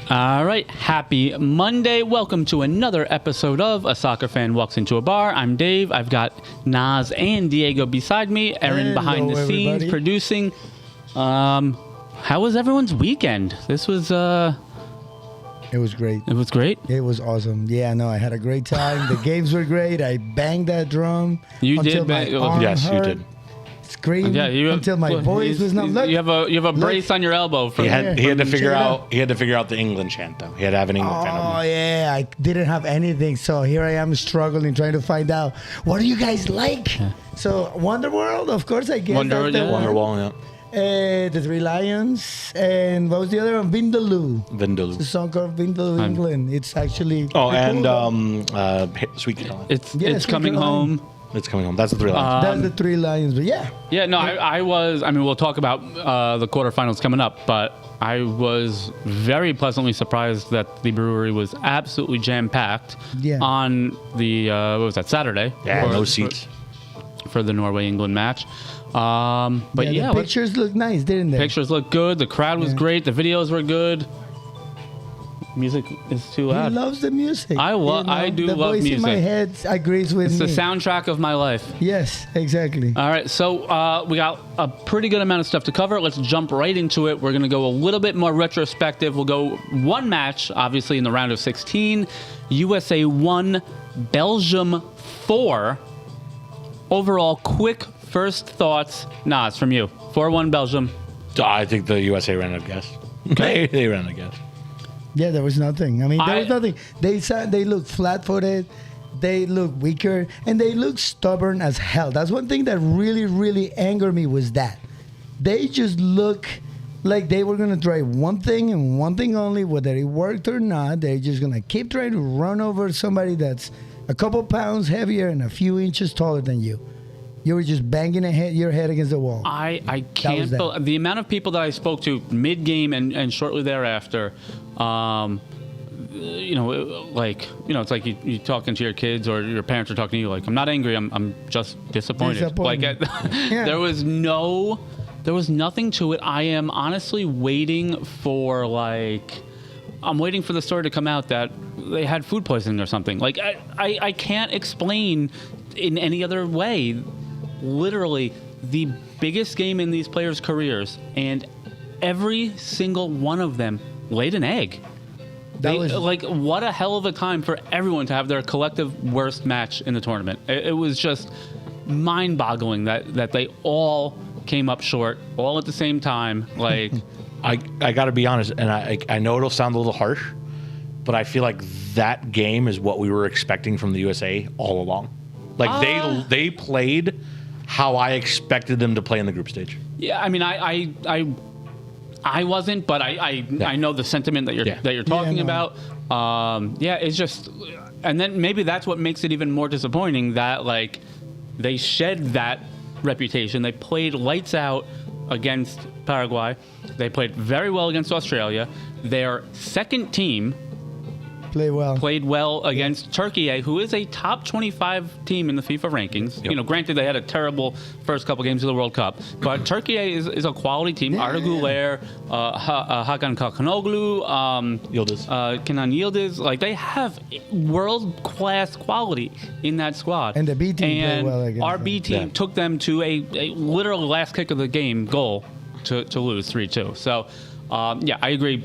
All right, happy Monday. Welcome to another episode of A Soccer Fan Walks Into a Bar. I'm Dave. I've got Naz and Diego beside me. Erin behind the scenes producing. How was everyone's weekend? This was It was great. It was great? It was awesome. Yeah, no, I had a great time. The games were great. I banged that drum. You did my arm Yes, hurt. you did. Screamed until my voice was not. Look, you have a brace on your elbow. He had to figure out the England chant though. He had to have an England chant. Oh yeah, I didn't have anything, so here I am struggling, trying to find out what do you guys like. Yeah. So Wonderworld, of course, I guess. Wonderwall, yeah. The Three Lions, and what was the other one? Vindaloo. It's a song called Vindaloo, England. It's actually Sweet Caroline. It's coming home. It's coming home. That's the Three Lions. That's the Three Lions, but yeah. Yeah, no, I mean, we'll talk about the quarterfinals coming up, but I was very pleasantly surprised that the brewery was absolutely jam-packed on the, what was that, Saturday? Yeah, no seats. For the Norway-England match. But the pictures look nice, didn't they? Pictures look good. The crowd was great. The videos were good. Music is too loud. He loves the music. I do love music. The voice in my head agrees with me. It's the soundtrack of my life. Yes, exactly. All right, so we got a pretty good amount of stuff to cover. Let's jump right into it. We're going to go a little bit more retrospective. We'll go one match, obviously, in the round of 16. USA 1, Belgium 4. Overall, quick first thoughts. Naz, from you. 4-1 Belgium. I think the USA ran out of gas. Okay. They ran out of gas. Yeah, there was nothing. I mean, there was nothing. They looked flat-footed. They looked weaker, and they looked stubborn as hell. That's one thing that really, really angered me was that they just look like they were gonna try one thing and one thing only, whether it worked or not. They're just gonna keep trying to run over somebody that's a couple pounds heavier and a few inches taller than you. You were just banging your head against the wall. I can't believe the amount of people that I spoke to mid-game and shortly thereafter. It's like you talking to your kids or your parents are talking to you. Like, I'm not angry. I'm just disappointed. Like, there was nothing to it. I am honestly waiting for I'm waiting for the story to come out that they had food poisoning or something. Like, I can't explain in any other way. Literally, the biggest game in these players' careers, and every single one of them laid an egg. What a hell of a time for everyone to have their collective worst match in the tournament. It was just mind-boggling that they all came up short, all at the same time. Like, I got to be honest, and I know it'll sound a little harsh, but I feel like that game is what we were expecting from the USA all along. Like, they played how I expected them to play in the group stage. Yeah, I mean, I wasn't, but I know the sentiment that you're talking about. It's just, and then maybe that's what makes it even more disappointing that like they shed that reputation. They played lights out against Paraguay. They played very well against Australia. Their second team played well against Turkey, who is a top 25 team in the FIFA rankings. Yep. You know, granted, they had a terrible first couple games of the World Cup, but Turkey is a quality team. Arda Güler, Hakan Çalhanoğlu, Kenan Yildiz, like they have world-class quality in that squad. And the B team played well against our B team took them to a literal last kick of the game goal to lose 3-2. So, I agree.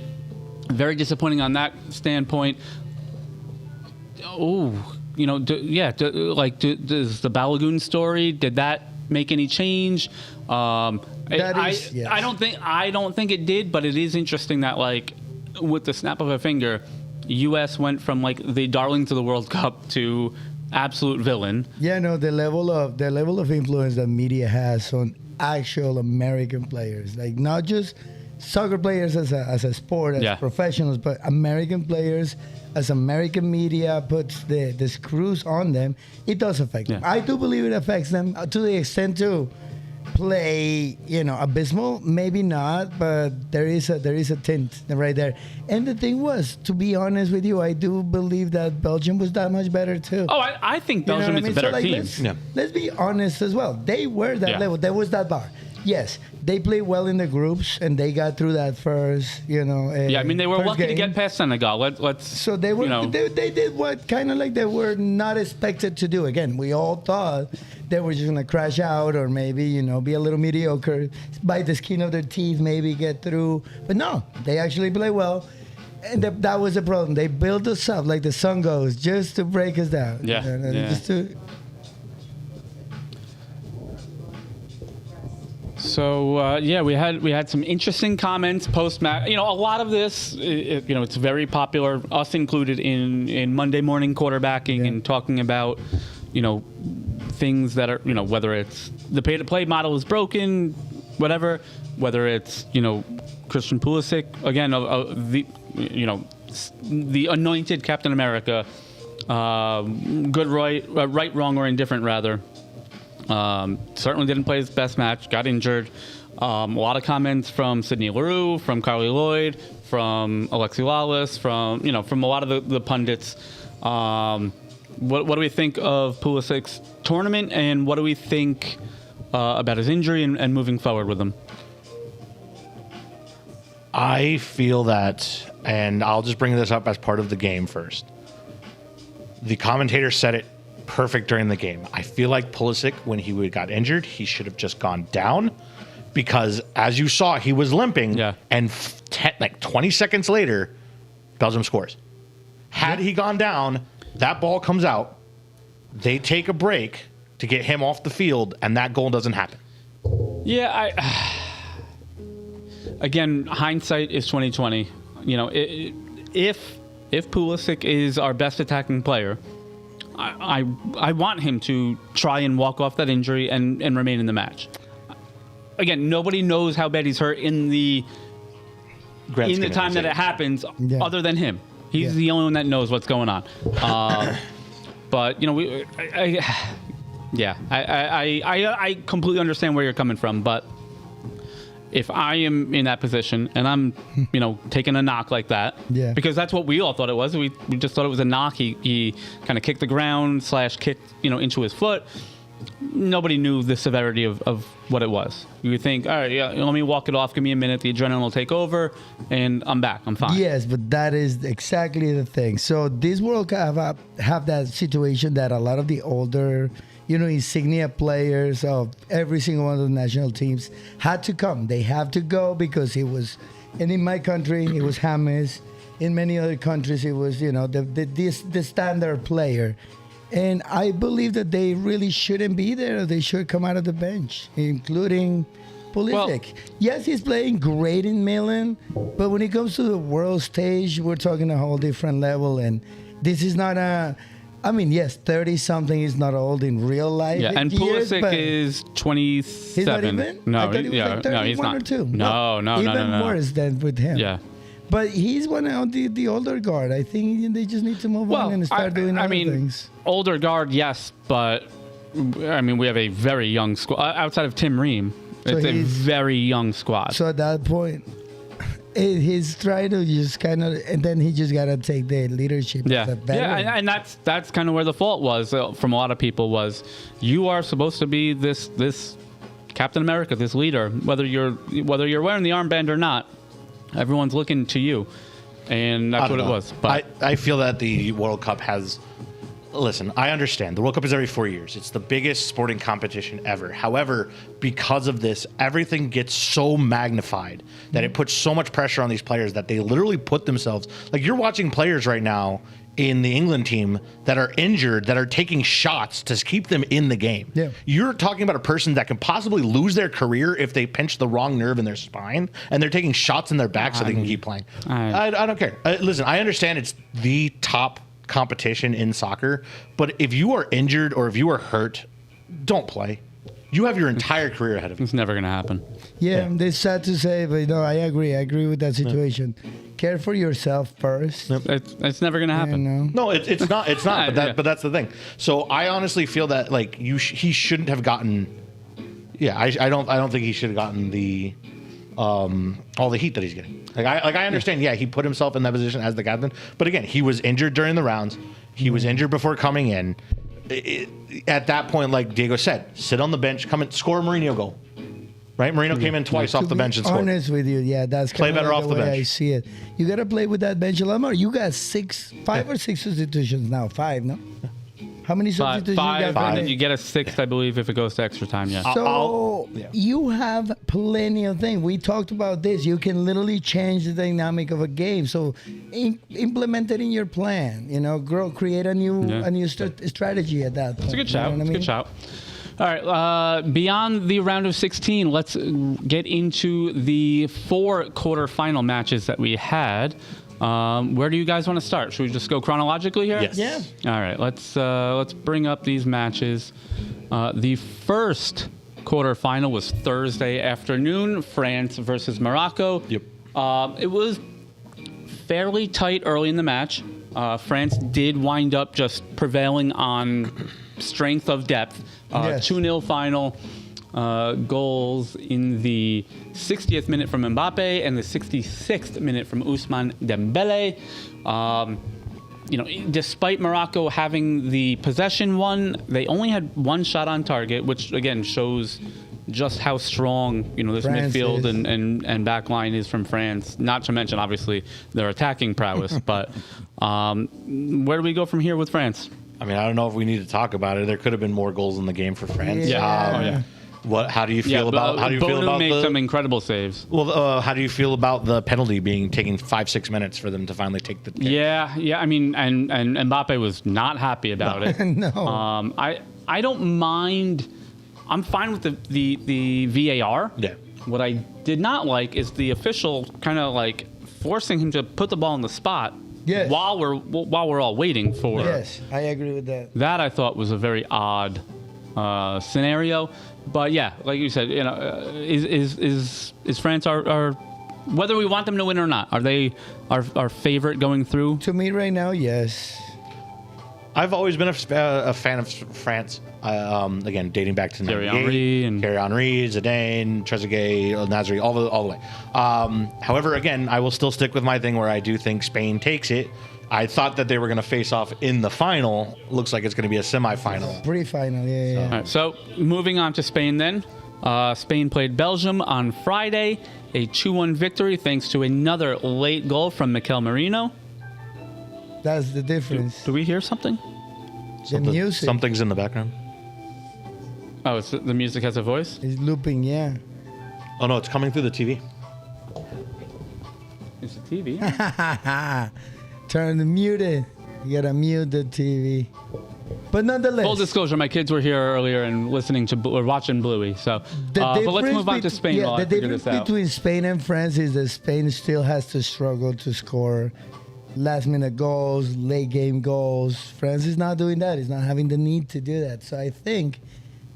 Very disappointing on that standpoint. Does the Balogun story, did that make any change? Yes. I don't think it did, but it is interesting that like with the snap of a finger, U.S. went from like the darlings of the World Cup to absolute villain. Yeah, no, the level of influence that media has on actual American players, like not just soccer players as a sport, as professionals, but American players, as American media puts the screws on them, it does affect them. I do believe it affects them to the extent to play, abysmal. Maybe not, but there is a tint right there. And the thing was, to be honest with you, I do believe that Belgium was that much better too. Oh, I think Belgium is a better team. Let's be honest as well. They were that level. There was that bar. yes, they played well in the groups and they got through that first, I mean, they were lucky to get past Senegal. Let's so they were they did what kind of like they were not expected to do. Again, we all thought they were just gonna crash out or maybe be a little mediocre, bite the skin of their teeth, maybe get through. But no, they actually play well. And that was the problem. They built us up like the sun goes just to break us down. Yeah. Just to, So we had some interesting comments post match. A lot of this, it's very popular, us included, in Monday morning quarterbacking and talking about, things that are, whether it's the pay to play model is broken, whatever, whether it's Christian Pulisic again, the anointed Captain America, good, right, wrong, or indifferent rather. Certainly didn't play his best match, got injured. A lot of comments from Sidney Leroux, from Carly Lloyd, from Alexi Lalas, from a lot of the pundits. What do we think of Pulisic's tournament, and what do we think about his injury and moving forward with him? I feel that, and I'll just bring this up as part of the game first. The commentator said it perfect during the game. I feel like Pulisic, when he got injured, he should have just gone down, because as you saw, he was limping. Yeah. And 20 seconds later, Belgium scores. Had he gone down, that ball comes out. They take a break to get him off the field, and that goal doesn't happen. Yeah, again, hindsight is 20/20. If Pulisic is our best attacking player, I want him to try and walk off that injury and remain in the match. Again, nobody knows how bad he's hurt in the time that it happens, other than him. He's the only one that knows what's going on. But I completely understand where you're coming from. But if I am in that position and I'm, taking a knock like that, because that's what we all thought it was. We just thought it was a knock. He kind of kicked the ground / kicked, into his foot. Nobody knew the severity of what it was. You would think, all right, let me walk it off. Give me a minute. The adrenaline will take over, and I'm back. I'm fine. Yes, but that is exactly the thing. So this World Cup have that situation that a lot of the older, insignia players of every single one of the national teams had to come. They have to go because it was, and in my country, it was James. In many other countries, it was, the standard player. And I believe that they really shouldn't be there. They should come out of the bench, including Pulisic. Well, yes, he's playing great in Milan, but when it comes to the world stage, we're talking a whole different level. And this is not yes, 30-something is not old in real life. Yeah, and Pulisic is 27. He's not even? No, I thought he was like 31 he's not. Or 2. No. Even worse than with him. Yeah. But he's one of the older guard. I think they just need to move on and start doing other things. Older guard, yes, but we have a very young squad. Outside of Tim Ream, it's a very young squad. So at that point, he's trying to just kind of, and then he just got to take the leadership. Yeah, and that's kind of where the fault was from a lot of people was you are supposed to be this Captain America, this leader, whether you're wearing the armband or not. Everyone's looking to you, and that's what it was. But I feel that the World Cup has... Listen, I understand. The World Cup is every 4 years. It's the biggest sporting competition ever. However, because of this, everything gets so magnified that it puts so much pressure on these players that they literally put themselves... Like, you're watching players right now in the England team that are injured, that are taking shots to keep them in the game. Yeah. You're talking about a person that can possibly lose their career if they pinch the wrong nerve in their spine, and they're taking shots in their back so they can keep playing. I don't care. Listen, I understand it's the top competition in soccer, but if you are injured or if you are hurt, don't play. You have your entire career ahead of you. It's never going to happen. Yeah, it's sad to say, but no, I agree. I agree with that situation. Yeah. Care for yourself first. It's never going to happen. No, it's not. It's not. But that's the thing. So I honestly feel that he shouldn't have gotten. Yeah, I don't think he should have gotten the all the heat that he's getting. I understand. Yeah, he put himself in that position as the captain, but again, he was injured during the rounds. He was injured before coming in. At that point, like Diego said, sit on the bench, come and score a Mourinho goal. Right, Marino came in twice off the bench and scored. Honest with you, yeah, that's Play better off the the way bench. I see it. You got to play with that bench a lot more. You got 5 or 6 substitutions now. 5, no? How many substitutions Five, you got? and then you get a 6th, I believe, if it goes to extra time. Yeah. So you have plenty of things. We talked about this. You can literally change the dynamic of a game. So implement it in your plan. You know, create a new strategy at that point. It's a good shout. You know It's a good shout. All right. Beyond the round of 16, let's get into the 4 quarterfinal matches that we had. Where do you guys want to start? Should we just go chronologically here? Yes. Yeah. All right. Let's bring up these matches. The first quarterfinal was Thursday afternoon, France versus Morocco. Yep. It was fairly tight early in the match. France did wind up just prevailing on strength of depth. 2-0 final. Goals in the 60th minute from Mbappe and the 66th minute from Ousmane Dembele. Despite Morocco having the possession one, they only had 1 shot on target, which again shows just how strong this France midfield is. and back line is from France. Not to mention, obviously, their attacking prowess. But where do we go from here with France? I mean, I don't know if we need to talk about it. There could have been more goals in the game for France. Yeah. How do you feel about? How do you feel Bonu about made some incredible saves. Well, how do you feel about the penalty taking 5-6 minutes for them to finally take the kick? Yeah. I mean, and Mbappe was not happy about it. No. I don't mind. I'm fine with the VAR. Yeah. What I did not like is the official kind of like forcing him to put the ball in the spot. Yes. While we're all waiting for. Yes, I agree with that. That I thought was a very odd scenario. But yeah, like you said, is France our whether we want them to win or not? Are they our favorite going through? To me right now, yes. I've always been a fan of France. Again, dating back to Thierry 98, Henry and Thierry Henry, Zidane, Trezeguet, El Nasri, all the way. However, again, I will still stick with my thing where I do think Spain takes it. I thought that they were going to face off in the final. Looks like it's going to be a semifinal. Pre-final, yeah. All right, so moving on to Spain then. Spain played Belgium on Friday, a 2-1 victory thanks to another late goal from Mikel Merino. That's the difference. Do we hear something? The music Something's in the background. Oh, the music has a voice? is looping, yeah. Oh, no, it's coming through the TV. It's the TV. Turn the mute it. You gotta mute the TV. But nonetheless, Full disclosure, my kids were here earlier and listening to or watching Bluey. So, but let's move on to Spain while I figure this out. The difference between Spain and France is that Spain still has to struggle to score last-minute goals, late-game goals. France is not doing that. It's not having the need to do that. So I think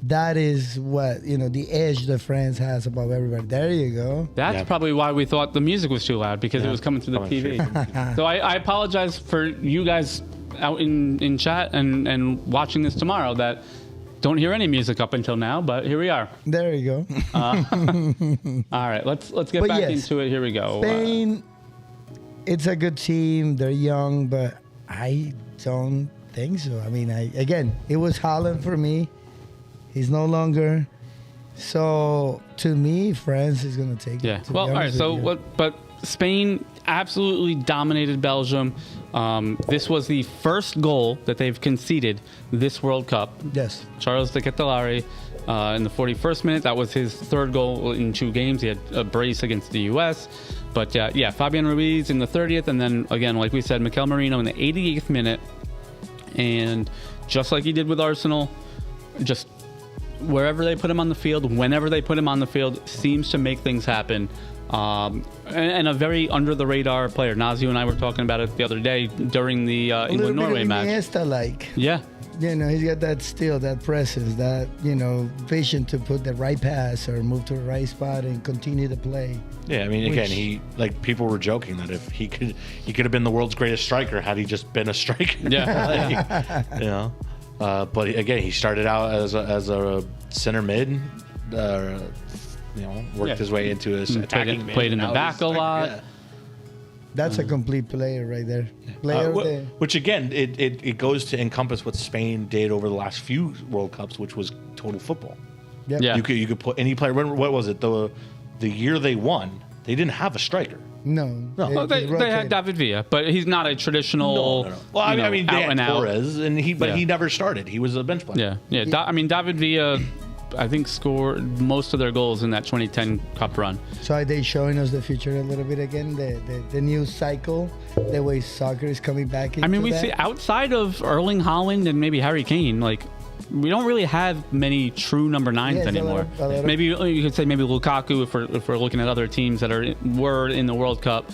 that is what, the edge that France has above everybody. There you go. That's probably why we thought the music was too loud, because it was coming through the TV. So I apologize for you guys out in chat and watching this tomorrow that don't hear any music up until now, but here we are. There you go. All right, let's get back into it. Here we go. Spain, it's a good team. They're young, but I don't think so. I mean, again, it was Haaland for me. He's no longer. So to me, France is going to take it. Yeah. Well, all right. So but Spain absolutely dominated Belgium. This was the first goal that they've conceded this World Cup. Yes. Charles de Ketelaere in the 41st minute. That was his 3rd goal in 2 games. He had a brace against the U.S. But Fabian Ruiz in the 30th, and then again, like we said, Mikel Merino in the 88th minute. And just like he did with Arsenal, just wherever they put him on the field, whenever they put him on the field, seems to make things happen. And a very under-the-radar player. Nazio and I were talking about it the other day during the England-Norway match. Iniesta-like. Yeah. He's got that steel, that presence, that, vision to put the right pass or move to the right spot and continue to play. Yeah, I mean, again, people were joking that if he could have been the world's greatest striker had he just been a striker. Yeah. But again, he started out as a center mid, worked his way into his attacking played in the back a lot. Yeah. That's a complete player right there. Which again, it goes to encompass what Spain did over the last few World Cups, which was total football. Yep. Yeah. You could put any player. What was it? The year they won, they didn't have a striker. No. Well, they had David Villa, but he's not a traditional. No. Well, I mean, they had Torres, and he never started. He was a bench player. Yeah. I mean, David Villa, I think, scored most of their goals in that 2010 Cup run. So are they showing us the future a little bit again? The new cycle, the way soccer is coming back into I mean, we that? see outside of Erling Haaland and maybe Harry Kane, like, we don't really have many true number 9s anymore. A little. Maybe you could say maybe Lukaku if we're looking at other teams that were in the World Cup.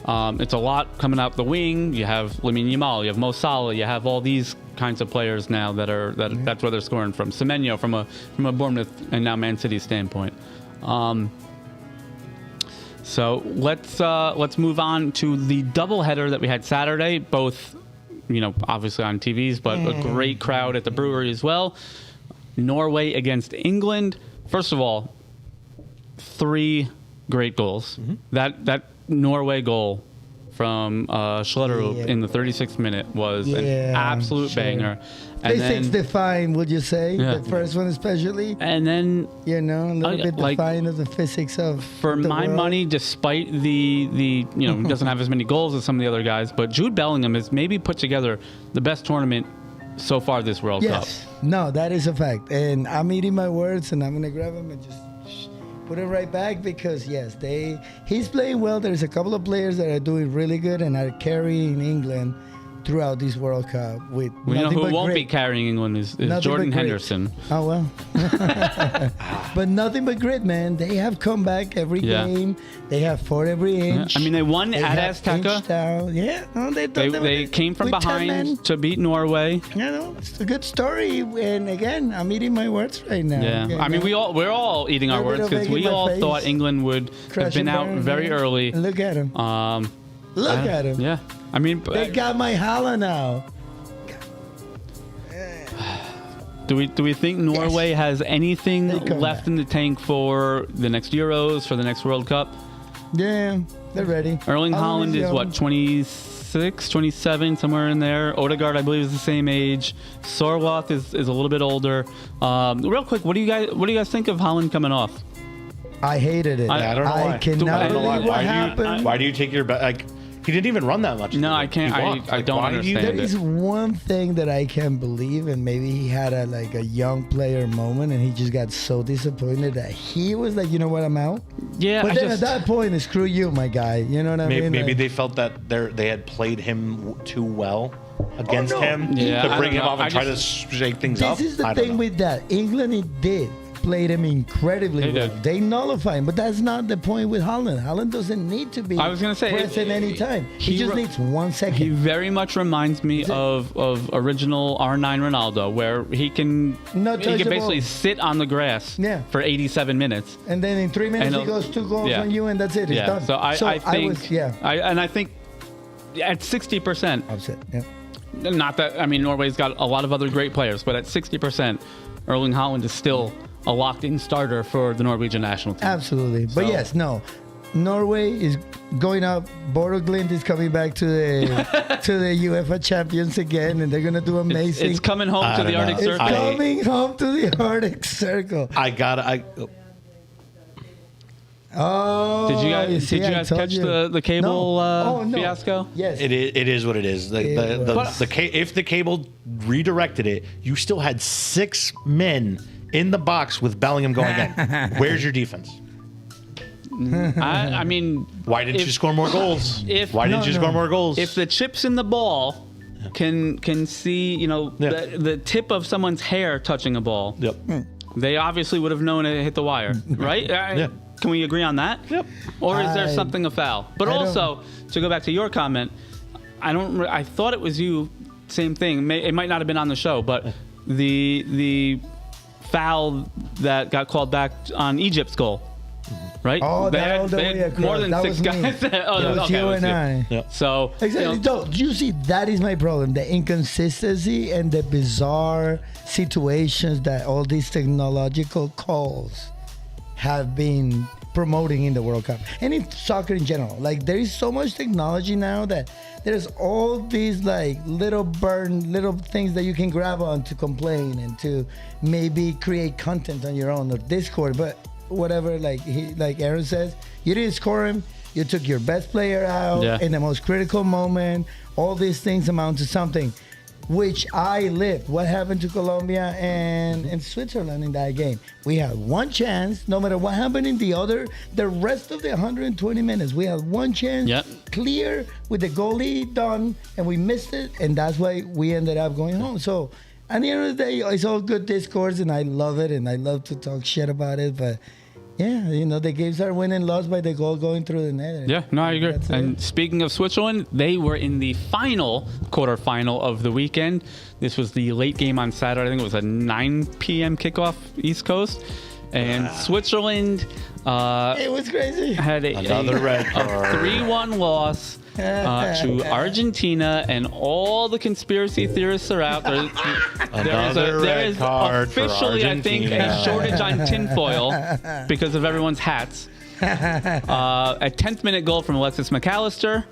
It's a lot coming out the wing. You have Lamine Yamal, you have Mo Salah, you have all these kinds of players now that's where they're scoring from. Semenyo from a Bournemouth and now Man City standpoint. So let's move on to the doubleheader that we had Saturday. Both, obviously on TVs, but a great crowd at the Brewery as well. Norway against England. First of all, 3 great goals. Mm-hmm. That Norway goal from Schlotterud in the 36th minute was an absolute banger. And Basics define, would you say? Yeah. The first one especially? And then a little bit define of the physics of for the my world. money, despite the he doesn't have as many goals as some of the other guys, but Jude Bellingham has maybe put together the best tournament so far this World Cup. Yes. No, that is a fact. And I'm eating my words, and I'm going to grab them and just put it right back because, yes, he's playing well. There's a couple of players that are doing really good and are carrying England throughout this World Cup with nothing who but won't grit. be carrying England is Nothing Jordan but grit. Henderson. Oh, well. But nothing but grit, man. They have come back every game. They have fought every inch. I mean, they won at Azteca. Yeah, no, They came from with 10 men. behind to beat Norway. It's a good story. And again, I'm eating my words right now. Yeah, Okay, I mean, now. we're all eating our Little bit words of because egg in we my all face. thought England would Crash have been and out burn, very man. early. Look at him. Look at him. Yeah, I mean, They got my holla now. do we think Norway has anything They come left back. in the tank for the next Euros, for the next World Cup? Yeah, they're ready. Erling Haaland Haaland is young. what, 26, 27, somewhere in there. Odegaard, I believe, is the same age. Sorloth is a little bit older. Real quick, what do you guys think of Haaland coming off? I hated it. I don't know why. I cannot I don't know believe why. what happened. Why do you take your he didn't even run that much. No, I can't. He walked. I don't why do you- understand There is one thing that I can't believe, and maybe he had a young player moment, and he just got so disappointed that he was like, you know what, I'm out. Yeah, But then at that point, screw you, my guy. You know what I mean? Maybe Like, they felt that they had played him too well against no. him Yeah, to I bring don't him know. off and I try just- to shake things up. This is the I don't thing know. with that. England, it did. Played him incredibly They well. did. They nullify him, but that's not the point with Haaland. Haaland doesn't need to be I was gonna say, present anytime. He just needs 1 second. He very much reminds me of original R9 Ronaldo, where he can basically sit on the grass for 87 minutes. And then in 3 minutes, And he goes 2 goals yeah. on you, and that's it. It's Yeah. done. So I think, I think at 60%, Upset. Yeah. not that, I mean, Norway's got a lot of other great players, but at 60%, Erling Haaland is still a locked-in starter for the Norwegian national team. Absolutely. But So- yes, no. Norway is going up. Bodo Glimt is coming back to the to the UEFA champions again, and they're gonna do amazing. It's coming home to the don't Arctic know. It's Circle. coming home to the Arctic Circle. Oh, Did you guys told catch you. the cable no. fiasco? Yes. It is what it is. If the cable redirected it, you still had 6 men in the box with Bellingham going in. Where's your defense? I mean, Why didn't you score more goals? Why didn't you No, score no. more goals? if the chips in the ball can see, the tip of someone's hair touching a ball, Yep. they obviously would have known it hit the wire, right? Yeah. Can we agree on that? Yep. Or is there I- something a foul? But I don't- also, to go back to your comment, I thought it was you. Same thing. It might not have been on the show, but the foul that got called back on Egypt's goal, right? Oh, They that had- all the they way had across. more than That 6 was me. guys. It was you and I. Yeah. So Exactly. No, you see, that is my problem. The inconsistency and the bizarre situations that all these technological calls have been promoting in the World Cup and in soccer in general. Like there is so much technology now that there's all these like little things that you can grab on to complain and to maybe create content on your own or Discord. But whatever, like Aaron says, you didn't score him. You took your best player out in the most critical moment. All these things amount to something, which I lived. What happened to Colombia and Switzerland in that game? We had one chance, no matter what happened in the rest of the 120 minutes. We had one chance, clear with the goalie done, and we missed it, and that's why we ended up going home. So at the end of the day, it's all good discourse, and I love it, and I love to talk shit about it, but yeah, the games are win and lost by the goal going through the net. Yeah, no, I agree. And speaking of Switzerland, they were in the quarterfinal of the weekend. This was the late game on Saturday. I think it was a 9 p.m. kickoff East Coast. And Switzerland it was crazy. Had another red card. 3-1 loss to Argentina, and all the conspiracy theorists are out there. There is officially, I think, a shortage on tinfoil because of everyone's hats. A 10th minute goal from Alexis McAllister.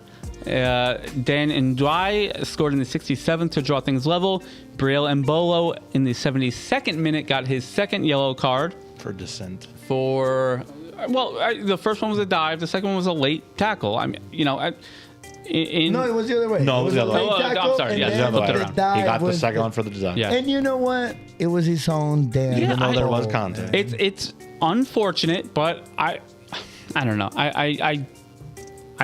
Dan Ndwai scored in the 67th to draw things level. Brielle Mbolo in the 72nd minute got his second yellow card. For dissent. The first one was a dive. The second one was a late tackle. I mean, no, it was the other way. No, it was the other way. I'm sorry. Yeah, the other way. He got the second one for the design. Yeah. And you know what? It was his own damn. Even though there was contact. It's unfortunate, but I don't know. I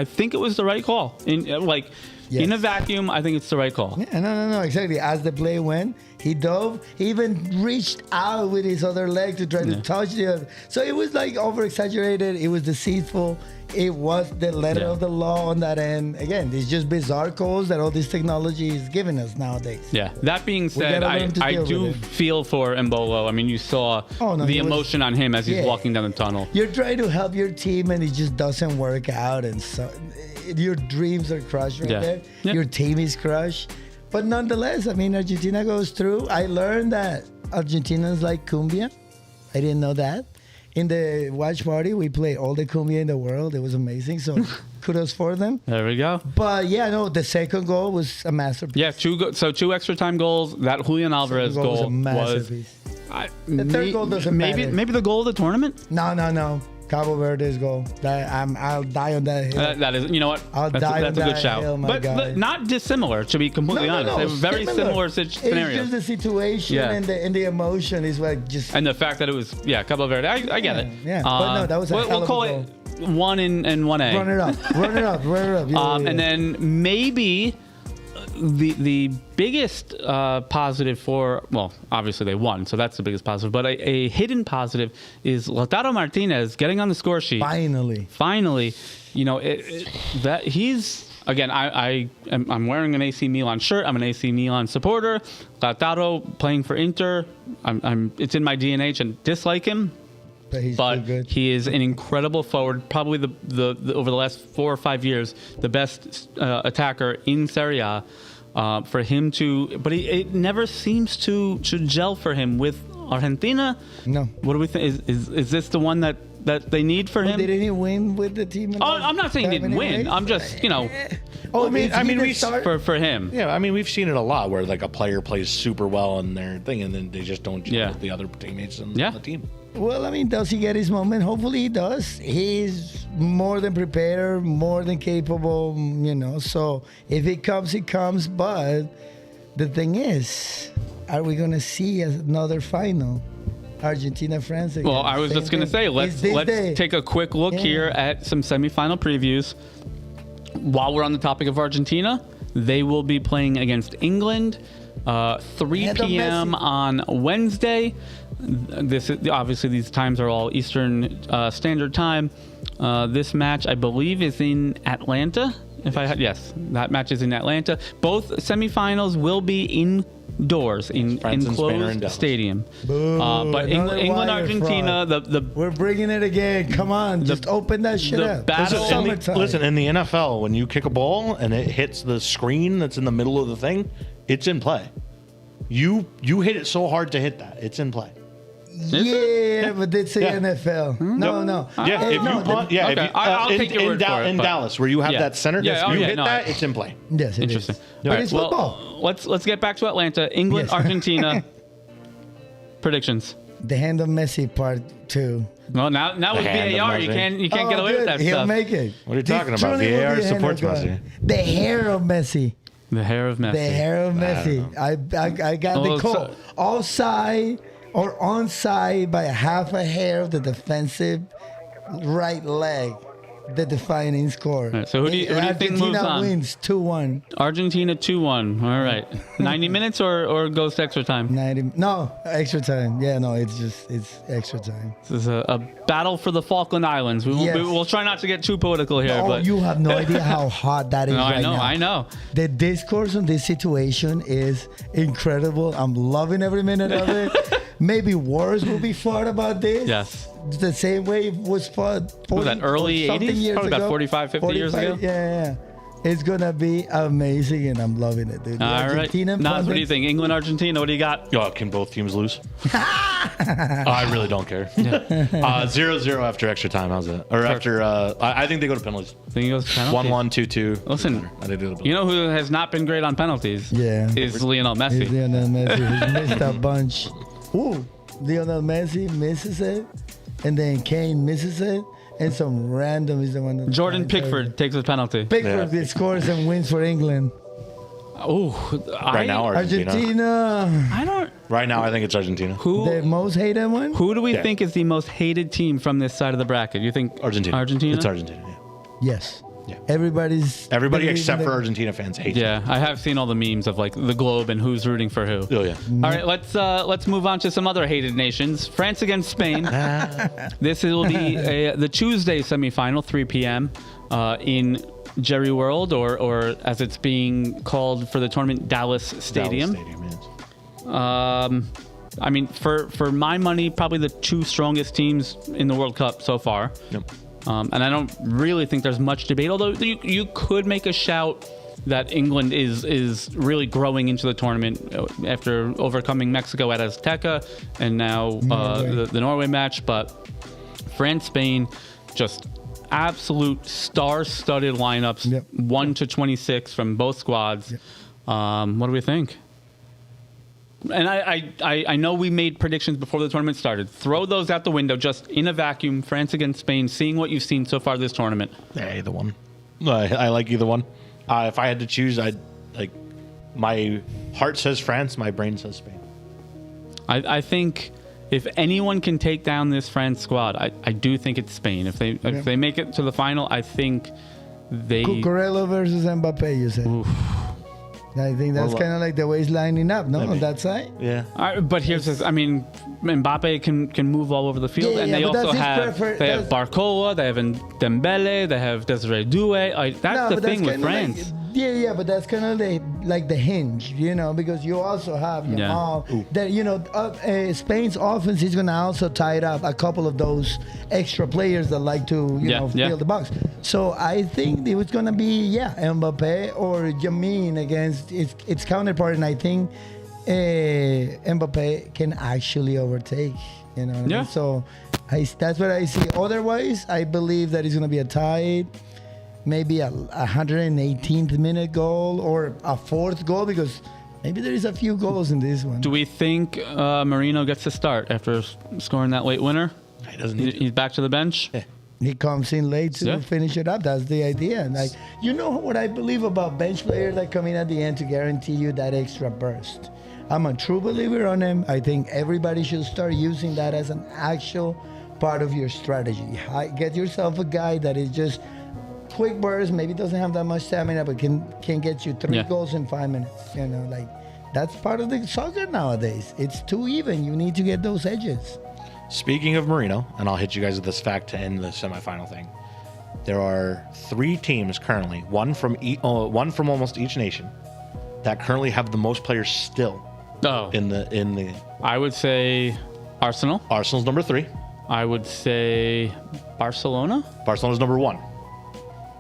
think it was the right call. In a vacuum, I think it's the right call. Yeah, no, exactly. As the play went, he dove. He even reached out with his other leg to try to touch the other. So it was like over-exaggerated. It was deceitful. It was the letter of the law on that end. Again, it's just bizarre calls that all this technology is giving us nowadays. Yeah. That being said, I do feel for Mbolo. I mean, you saw the emotion on him as he's walking down the tunnel. You're trying to help your team, and it just doesn't work out. And so your dreams are crushed there. Yeah. Your team is crushed. But nonetheless, I mean, Argentina goes through. I learned that Argentinians like cumbia. I didn't know that. In the watch party, we played all the cumbia in the world. It was amazing. So kudos for them. There we go. But the second goal was a masterpiece. Yeah, two extra time goals. That Julian Alvarez goal was a masterpiece. The third goal doesn't matter. Maybe the goal of the tournament? No. Cabo Verde's goal. I'll die on that hill. That is, you know what? That's a good shout. Hill, but not dissimilar, to be completely honest. They were very similar scenarios. It's just the situation and the emotion is what just. And the fact that it was Cabo Verde. I get it. Yeah, but no, that was a hell of a goal. We'll call it 1 and 1A. Run it up. Yeah. And then maybe the biggest positive obviously they won, so that's the biggest positive. But a hidden positive is Lautaro Martinez getting on the score sheet. Finally, that he's again. I'm wearing an AC Milan shirt. I'm an AC Milan supporter. Lautaro playing for Inter. It's in my DNA to dislike him. But he is an incredible forward. Probably the over the last 4 or 5 years, the best attacker in Serie A. For him but it never seems to gel for him with Argentina. No. What do we think? Is this the one that they need for him? Didn't he win with the team? I'm not saying he didn't win. I'm just for him. Yeah, I mean we've seen it a lot where like a player plays super well in their thing and then they just don't gel with the other teammates on the team. Well, I mean, does he get his moment? Hopefully he does. He's more than prepared, more than capable, So if it comes, it comes. But the thing is, are we going to see another final? Argentina, France again? Well, I was just going to say, let's take a quick look here at some semifinal previews. While we're on the topic of Argentina, they will be playing against England 3 p.m. on Wednesday. This is, obviously these times are all Eastern Standard Time. This match, I believe, is in Atlanta. Yes, that match is in Atlanta. Both semifinals will be indoors in enclosed stadium. But England, Argentina, we're bringing it again. Come on, just open that shit up. Listen, in the NFL, when you kick a ball and it hits the screen that's in the middle of the thing, it's in play. You hit it so hard to hit that, it's in play. Yeah, but it's the NFL. No. Yeah, if you punt, Okay. if you, I'll take your word for it, in but- Dallas, where you have Yeah. that center, Yeah, you yeah, hit no, that, it's in play. Yes, it Interesting. is. All But right, it's well, football. let's get back to Atlanta. England, Yes. Argentina. Predictions. The hand of Messi part 2. Well, now with hand of VAR, you Messi. can't get away with that He'll stuff. make it. What are you This talking about? truly will VAR be a hand supports of God. Messi. The hair of Messi. The hair of Messi. The hair of Messi. I got Well, the call. so- Offside or onside by half a hair of the defensive right leg. The defining score. right, so who do you think moves Argentina on? wins 2-1. Argentina 2-1. All right. 90 minutes or goes to extra time? 90. No, extra time. Yeah, no, it's extra time. This is a battle for the Falkland Islands. Yes. We'll try not to get too political here, Oh, but you have no idea how hot that is no, right now. I know. The discourse on this situation is incredible. I'm loving every minute of it. Maybe wars will be fought about this. Yes. The same way it was fought 40 that early or something 80s? years Probably about ago. 45, 50 years ago? Yeah. It's going to be amazing, and I'm loving it, dude. The All right. Argentina Nas, what do you pundits- think? England, Argentina, what do you got? Oh, can both teams lose? I really don't care. 0-0 after extra time. How's that? Or after, I think they go to penalties. Think he goes to penalties? 1-1, 2-2. Listen, I think they go to you know who has not been great on penalties? Yeah. Is Lionel Messi. It's Lionel Messi. He's missed a bunch. Ooh, Lionel Messi misses it, and then Kane misses it, and some random is the one that Jordan Pickford takes a penalty. Pickford Yeah. scores and wins for England. Oh, Right now, Argentina. Argentina, I don't. Right now, I think it's Argentina. the Who most hated one. who do we Yeah. think is the most hated team from this side of the bracket? You think Argentina. Argentina? It's Argentina. Yeah. Yes. Yeah. Everybody Everybody except for Argentina fans hates it. Yeah, I have seen all the memes of like the globe and who's rooting for who. Oh yeah. All right, let's move on to some other hated nations. France against Spain. This will be the Tuesday semifinal, 3 p.m. In Jerry World, or as it's being called for the tournament, Dallas Stadium. Dallas Stadium, yes. I mean, for my money, probably the two strongest teams in the World Cup so far. Yep. And I don't really think there's much debate, although you could make a shout that England is really growing into the tournament after overcoming Mexico at Azteca and now the Norway match. But France, Spain, just absolute star-studded lineups, Yep. 1 to 26 from both squads. Yep. What do we think? And I know we made predictions before the tournament started. Throw those out the window, just in a vacuum. France against Spain, seeing what you've seen so far this tournament. Yeah, either one. I like either one. If I had to choose, I'd like. My heart says France. My brain says Spain. I think if anyone can take down this France squad, I do think it's Spain. If they make it to the final, I think they. Cucurella versus Mbappe, you said. Oof. I think that's kind of like the way it's lining up, no? Maybe. On that side? Yeah. But here's this. I mean, Mbappe can move all over the field, Yeah, and yeah, they but also that's his have Barcola, they have Dembele, they have Desiree Doué. That's the thing with kinda France. But that's kind of like the hinge, because you also have Yamal. That Spain's offense is gonna also tie up a couple of those extra players that like to fill the box. So I think it was gonna be Mbappe or Yamin against its counterpart, and I think Mbappe can actually overtake. You know what I mean? So that's what I see. Otherwise, I believe that it's gonna be a tie. Maybe a 118th minute goal or a fourth goal, because maybe there is a few goals in this one. Do we think Marino gets to start after scoring that late winner? He doesn't need to. He's back to the bench. He comes in late to finish it up. That's the idea. Like, what I believe about bench players that come in at the end to guarantee you that extra burst. I'm a true believer on him. I think everybody should start using that as an actual part of your strategy. Get yourself a guy that is just quick burst, maybe doesn't have that much stamina, but can get you 3 goals in 5 minutes. That's part of the soccer nowadays. It's too even. You need to get those edges. Speaking of Marino, and I'll hit you guys with this fact to end the semifinal thing. There are 3 teams currently, one from almost each nation, that currently have the most players still in the. I would say Arsenal. Arsenal's number 3. I would say Barcelona. Barcelona's number 1.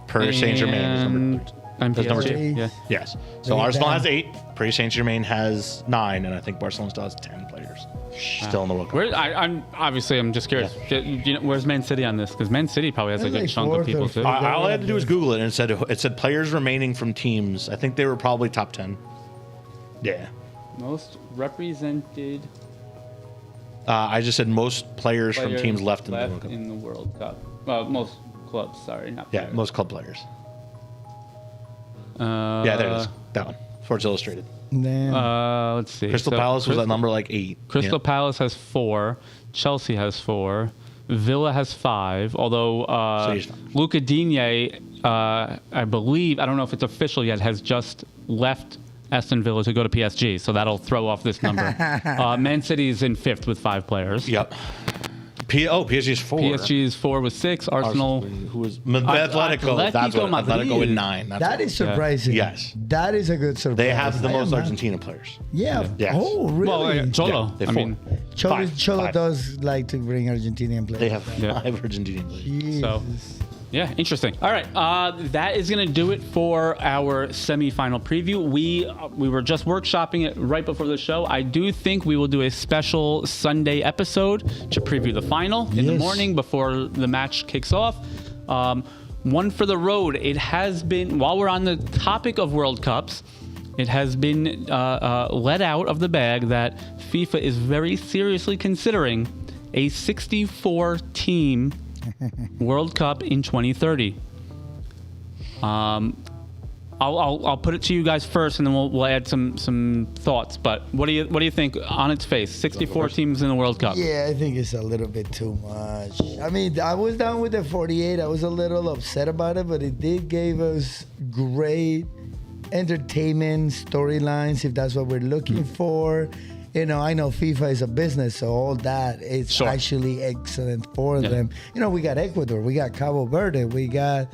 Paris Saint-Germain is number 3. And number PSG. 2. Yeah. Yes. So Arsenal has 8. Paris Saint-Germain has 9, and I think Barcelona still has 10 players. players still in the World Cup. I'm just curious. Where's Man City on this? Because Man City probably has a good chunk of people too. All I had to do was Google it, and it said players remaining from teams. I think they were probably top 10. Yeah. Most represented. I just said most players from teams left in the World Cup. Most clubs, sorry, not yeah, players. most club players. Yeah, there it is. That one. Sports Illustrated. Let's see. Crystal Palace was at number like 8. Crystal Palace has 4. Chelsea has 4. Villa has 5. Although Luca Digne, I believe, I don't know if it's official yet, has just left Aston Villa to go to PSG, so that'll throw off this number. Man City is in 5th with 5 players. Yep. PSG is 4. PSG is 4 with 6. Arsenal, who is Atletico? That's what Atletico in 9. That is surprising. Yeah. Yes, that is a good surprise. They have the most Argentina players. Yeah. Yes. Oh, really? Well, Cholo. Yeah, I mean, Cholo does like to bring Argentinian players. They have 5 Argentinian players. Jesus. So. Yeah, interesting. All right, that is going to do it for our semifinal preview. We were just workshopping it right before the show. I do think we will do a special Sunday episode to preview the final in the morning before the match kicks off. One for the road. It has been, while we're on the topic of World Cups, it has been let out of the bag that FIFA is very seriously considering a 64-team World Cup in 2030. I'll put it to you guys first, and then we'll add some thoughts. But what do you think on its face? 64 teams in the World Cup. Yeah, I think it's a little bit too much. I mean, I was down with the 48. I was a little upset about it, but it did give us great entertainment storylines, if that's what we're looking for. You know, I know FIFA is a business, so all that is actually excellent for them. You know, we got Ecuador, we got Cabo Verde, we got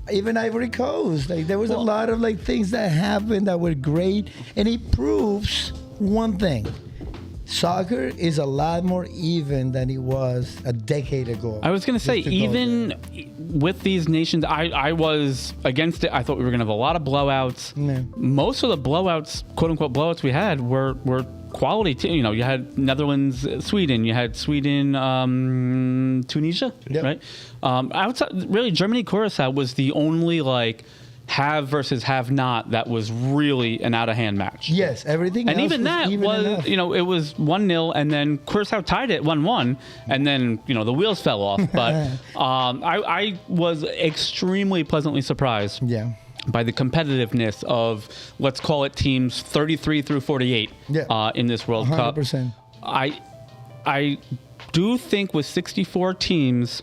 even Ivory Coast. Like, there was a lot of like things that happened that were great, and it proves one thing: soccer is a lot more even than it was a decade ago. I was going to say, even with these nations, I was against it. I thought we were going to have a lot of blowouts. Yeah. Most of the blowouts, quote unquote blowouts we had were quality. You know, you had Netherlands, Sweden. You had Sweden, Tunisia, right? Outside, really, Germany, Curacao was the only like have versus have not that was really an out of hand match. Yes, everything. And else even that was enough. You know, it was 1-0, and then Curacao tied it 1-1, and then you know the wheels fell off. But I was extremely pleasantly surprised. Yeah. By the competitiveness of, let's call it teams 33 through 48 in this World 100%. Cup. I do think with 64 teams,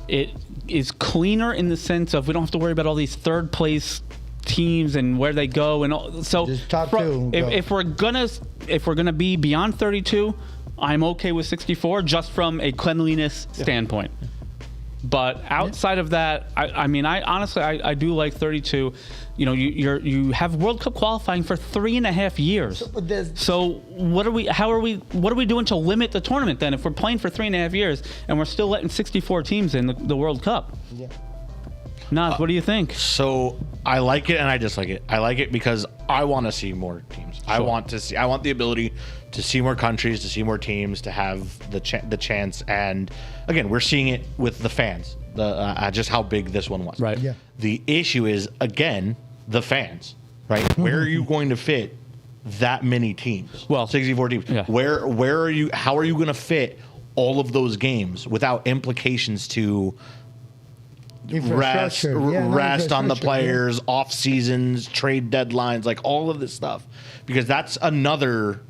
it is cleaner in the sense of we don't have to worry about all these third place teams and where they go and all. So just top two. If we're gonna be beyond 32, I'm okay with 64 just from a cleanliness standpoint. But outside of that, I mean, I honestly do like 32. You know, you have World Cup qualifying for 3.5 years. So what are we doing to limit the tournament then if we're playing for 3.5 years and we're still letting 64 teams in the World Cup? Yeah. Naz, what do you think? So I like it and I dislike it. I like it because I want to see more teams. Sure. I want the ability to see more countries, to see more teams, to have the chance. And again, we're seeing it with the fans, just how big this one was. Right. Yeah. The issue is, again, the fans, right? Where are you going to fit that many teams? Well, 64 teams. Yeah. Where are you? How are you going to fit all of those games without implications to rest on the players, off seasons, trade deadlines, like all of this stuff? Because that's another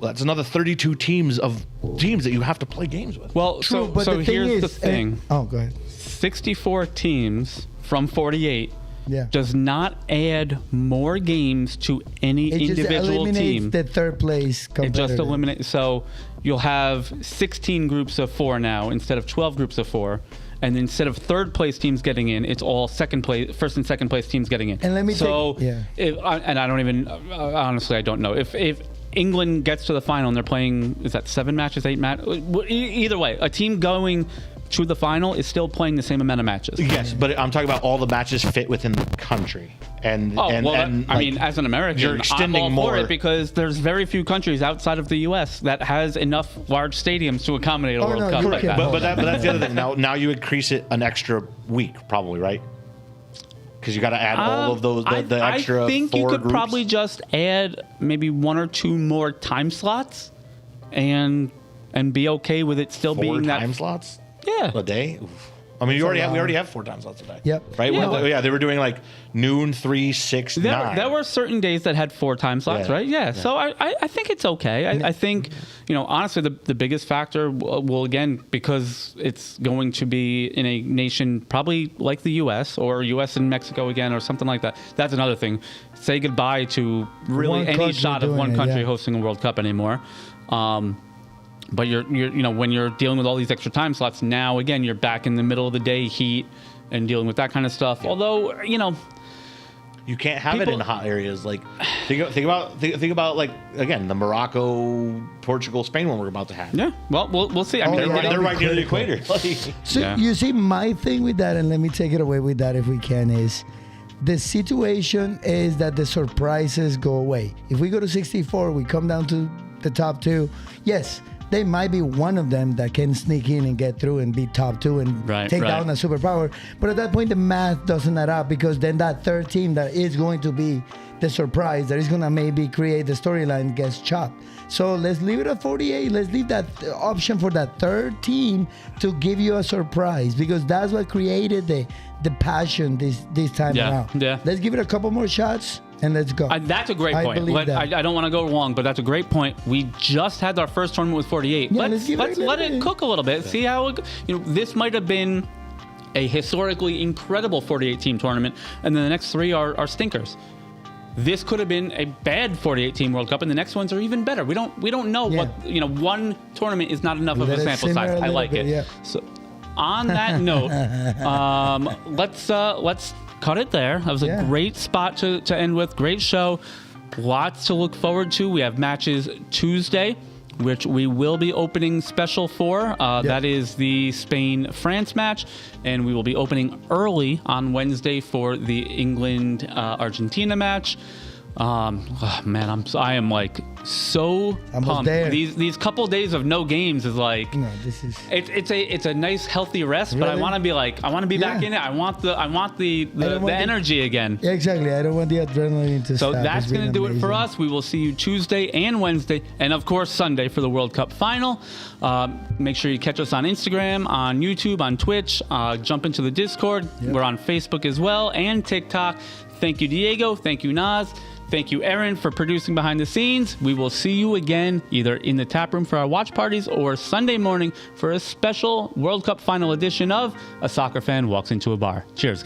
32 teams that you have to play games with. Well, True, so here's the thing. Go ahead. 64 teams from 48 Yeah. does not add more games to any individual team. The third place It competitor. just eliminates. So you'll have 16 groups of 4 now instead of 12 groups of 4. And instead of third place teams getting in, it's all first and second place teams getting in. And let me and I don't even honestly, I don't know if England gets to the final and they're playing, is that 7 matches, 8 matches? Either way, a team going to the final is still playing the same amount of matches. Yes, but I'm talking about all the matches fit within the country. And I mean, as an American, you're extending I'm all more for it because there's very few countries outside of the U.S. that has enough large stadiums to accommodate a World Cup like that. But that's the other thing. Now you increase it an extra week, probably, right? Because you got to add all of those the extra. I think you could groups. probably just add maybe 1 or 2 more time slots, and be okay with it still 4 being that time slots. Yeah, A day. Oof. I mean, we already have 4 time slots a day. Yep. Right. Yeah. They were doing like noon, 3, 6, 9. There were certain days that had 4 time slots, right? Yeah. So I think it's okay. I think, honestly, the biggest factor will, again, because it's going to be in a nation probably like the U.S. or U.S. and Mexico again or something like that. That's another thing. Say goodbye to really any shot of one country hosting a World Cup anymore. But you're when you're dealing with all these extra time slots, now again you're back in the middle of the day heat and dealing with that kind of stuff. Although you can't have it in hot areas. Like think about like again the Morocco, Portugal, Spain one we're about to have. Yeah. Well, we'll see. I mean, they're right near the equator. So you see, my thing with that, and let me take it away with that if we can, is the situation is that the surprises go away. If we go to 64, we come down to the top 2. Yes. They might be one of them that can sneak in and get through and be top 2 and take down a superpower. But at that point, the math doesn't add up because then that third team that is going to be the surprise, that is going to maybe create the storyline, gets chopped. So let's leave it at 48. Let's leave that option for that third team to give you a surprise because that's what created the passion this time around. Yeah. Let's give it a couple more shots. And let's go. That's a great point. I don't want to go wrong, but that's a great point. We just had our first tournament with 48. Yeah, let's let it cook a little bit. See how this might have been a historically incredible 48-team tournament, and then the next 3 are stinkers. This could have been a bad 48-team World Cup, and the next ones are even better. We don't know what one tournament is not enough of a sample size. I like it. Yeah. So, on that note, let's cut it there. That was a great spot to end with. Great show. Lots to look forward to. We have matches Tuesday, which we will be opening special for. That is the Spain-France match. And we will be opening early on Wednesday for the England-Argentina match. Man, I am like so pumped. There. These couple days of no games is like it's a nice healthy rest, but I want to be back in it. I want the energy again. Yeah, exactly. I don't want the adrenaline to stop. So that's going to do it for us. We will see you Tuesday and Wednesday, and of course Sunday for the World Cup final. Make sure you catch us on Instagram, on YouTube, on Twitch. Jump into the Discord. Yep. We're on Facebook as well and TikTok. Thank you, Diego. Thank you, Naz. Thank you, Aaron, for producing behind the scenes. We will see you again either in the tap room for our watch parties or Sunday morning for a special World Cup final edition of A Soccer Fan Walks Into a Bar. Cheers, guys.